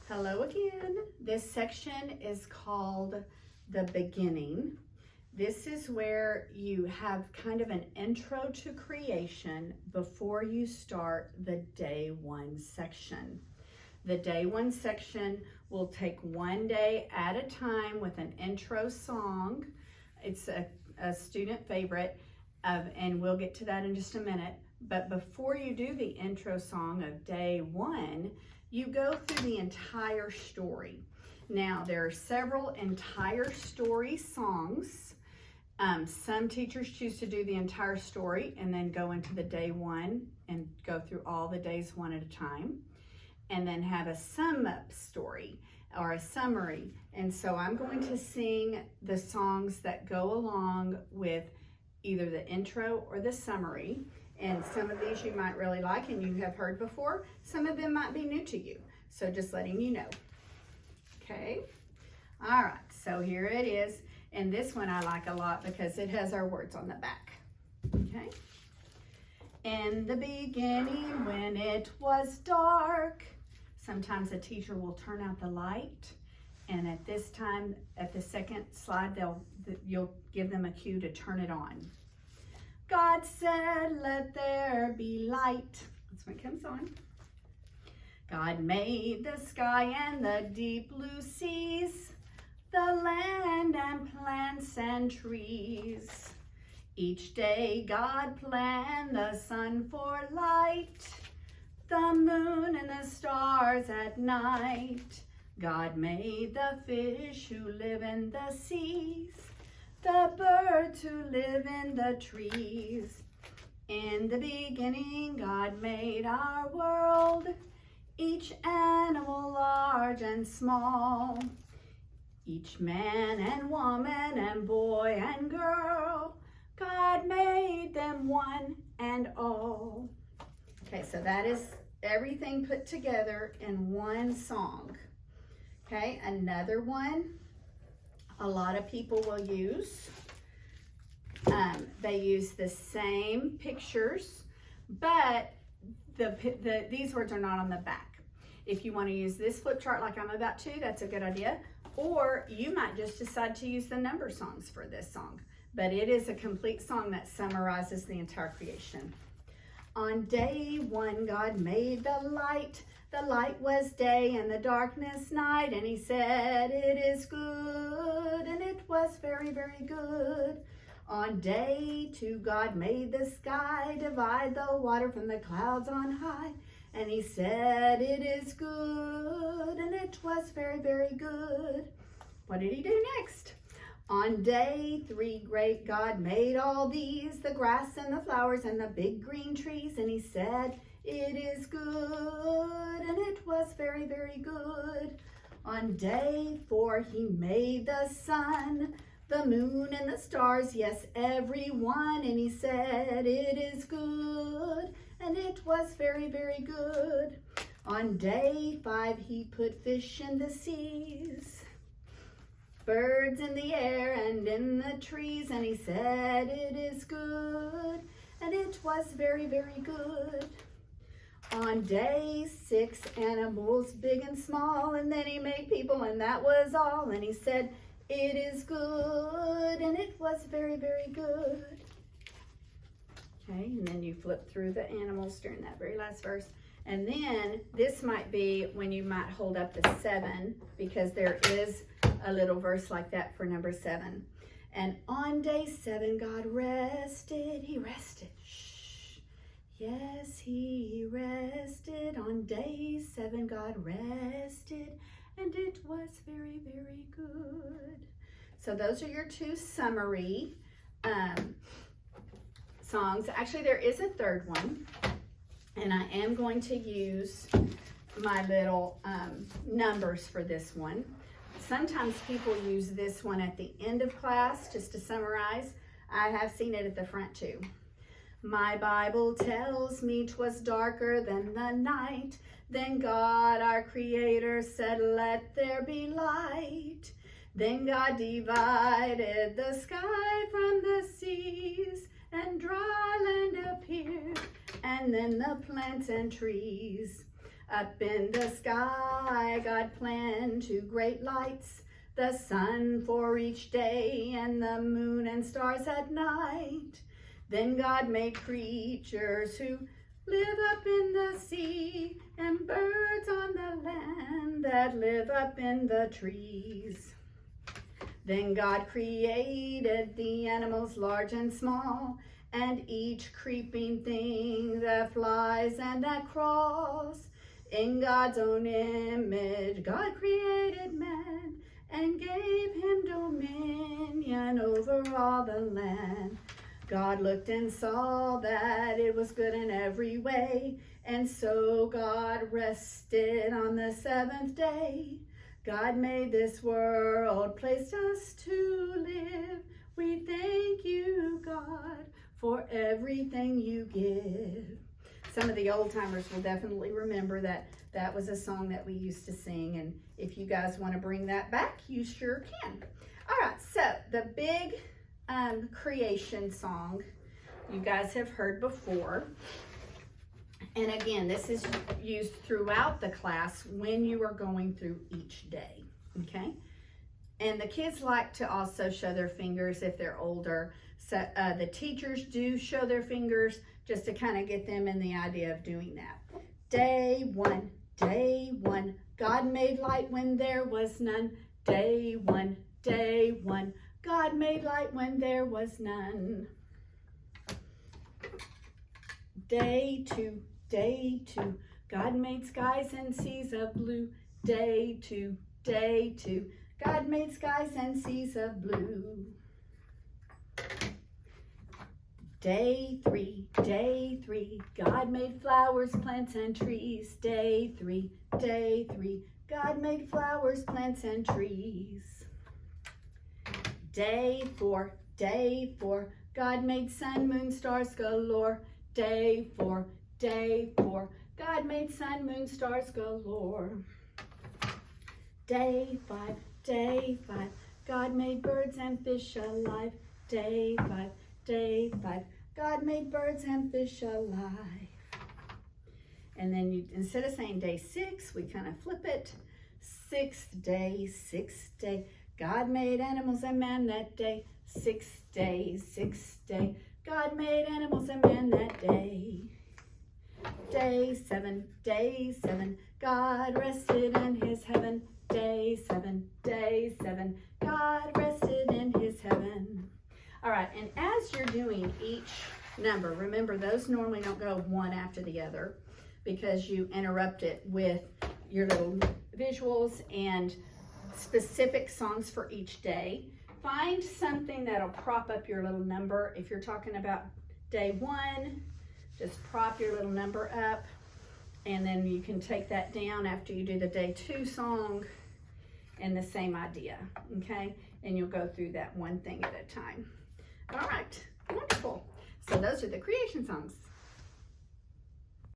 Hello again. This section is called the beginning. This is where you have kind of an intro to creation before you start the day one section. The day one section will take one day at a time with an intro song. It's a student favorite, and we'll get to that in just a minute. But before you do the intro song of day one, you go through the entire story. Now, there are several entire story songs. Some teachers choose to do the entire story and then go into the day one and go through all the days one at a time, and then have a sum up story or a summary. And so I'm going to sing the songs that go along with either the intro or the summary. And some of these you might really like and you have heard before. Some of them might be new to you. So just letting you know. Okay. All right. So here it is. And this one I like a lot because it has our words on the back. Okay. In the beginning, when it was dark. Sometimes a teacher will turn out the light. And at this time, at the second slide, you'll give them a cue to turn it on. God said, let there be light. That's when it comes on. God made the sky and the deep blue seas, the land and plants and trees. Each day God planned the sun for light, the moon and the stars at night. God made the fish who live in the seas, the birds who live in the trees. In the beginning, God made our world, each animal large and small, each man and woman and boy and girl. God made them one and all. Okay, so that is everything put together in one song. Okay, another one a lot of people will use. They use the same pictures, but these words are not on the back. If you want to use this flip chart like I'm about to, that's a good idea. Or you might just decide to use the number songs for this song. But it is a complete song that summarizes the entire creation. On day one, God made the light. The light was day and the darkness night, and he said, it is good, and it was very, very good. On day two, God made the sky, divide the water from the clouds on high, and he said, it is good, and it was very, very good. What did he do next? On day three, great God made all these, the grass and the flowers and the big green trees, and he said, it is good, and it was very, very good. On day four, he made the sun, the moon and the stars, yes, every one, and he said, it is good, and it was very, very good. On day five, he put fish in the seas, birds in the air and in the trees, and he said, it is good, and it was very, very good. On day six, animals big and small, and then he made people, and that was all, and he said, it is good, and it was very, very good. Okay, and then you flip through the animals during that very last verse. And then this might be when you might hold up the 7, because there is a little verse like that for number 7. And on day 7, God rested. He rested. Shh. Yes, he rested. On day 7, God rested. And it was very, very good. So those are your two summary songs. Actually, there is a third one. And I am going to use my little numbers for this one. Sometimes people use this one at the end of class just to summarize. I have seen it at the front too. My Bible tells me 'twas darker than the night. Then God, our Creator, said, let there be light. Then God divided the sky from the seas, and dry land appeared, and then the plants and trees. Up in the sky, God planned 2 great lights, the sun for each day and the moon and stars at night. Then God made creatures who live up in the sea and birds on the land that live up in the trees. Then God created the animals large and small, and each creeping thing that flies and that crawls. In God's own image, God created man and gave him dominion over all the land. God looked and saw that it was good in every way, and so God rested on the 7th day. God made this world, placed us to live. We thank you, God, for everything you give. Some of the old timers will definitely remember that that was a song that we used to sing, and if you guys want to bring that back, you sure can. All right, so the big creation song you guys have heard before. And again, this is used throughout the class when you are going through each day, okay? And the kids like to also show their fingers if they're older. So the teachers do show their fingers just to kind of get them in the idea of doing that. Day one, God made light when there was none. Day one, God made light when there was none. Day two, God made skies and seas of blue. Day two, God made skies and seas of blue. Day three, God made flowers, plants, and trees. Day three, God made flowers, plants, and trees. Day four, God made sun, moon, stars galore. Day four, God made sun, moon, stars galore. Day five, God made birds and fish alive. Day five, God made birds and fish alive. And then instead of saying day 6, we kind of flip it. Sixth day, God made animals and man that day. Sixth day, God made animals and man that day. Day seven, God rested in his heaven. Day seven, God rested in his heaven. All right, and as you're doing each number, remember those normally don't go one after the other because you interrupt it with your little visuals and specific songs for each day. Find something that'll prop up your little number. If you're talking about day 1, just prop your little number up, and then you can take that down after you do the day 2 song, and the same idea, okay? And you'll go through that one thing at a time. All right, wonderful. So those are the creation songs.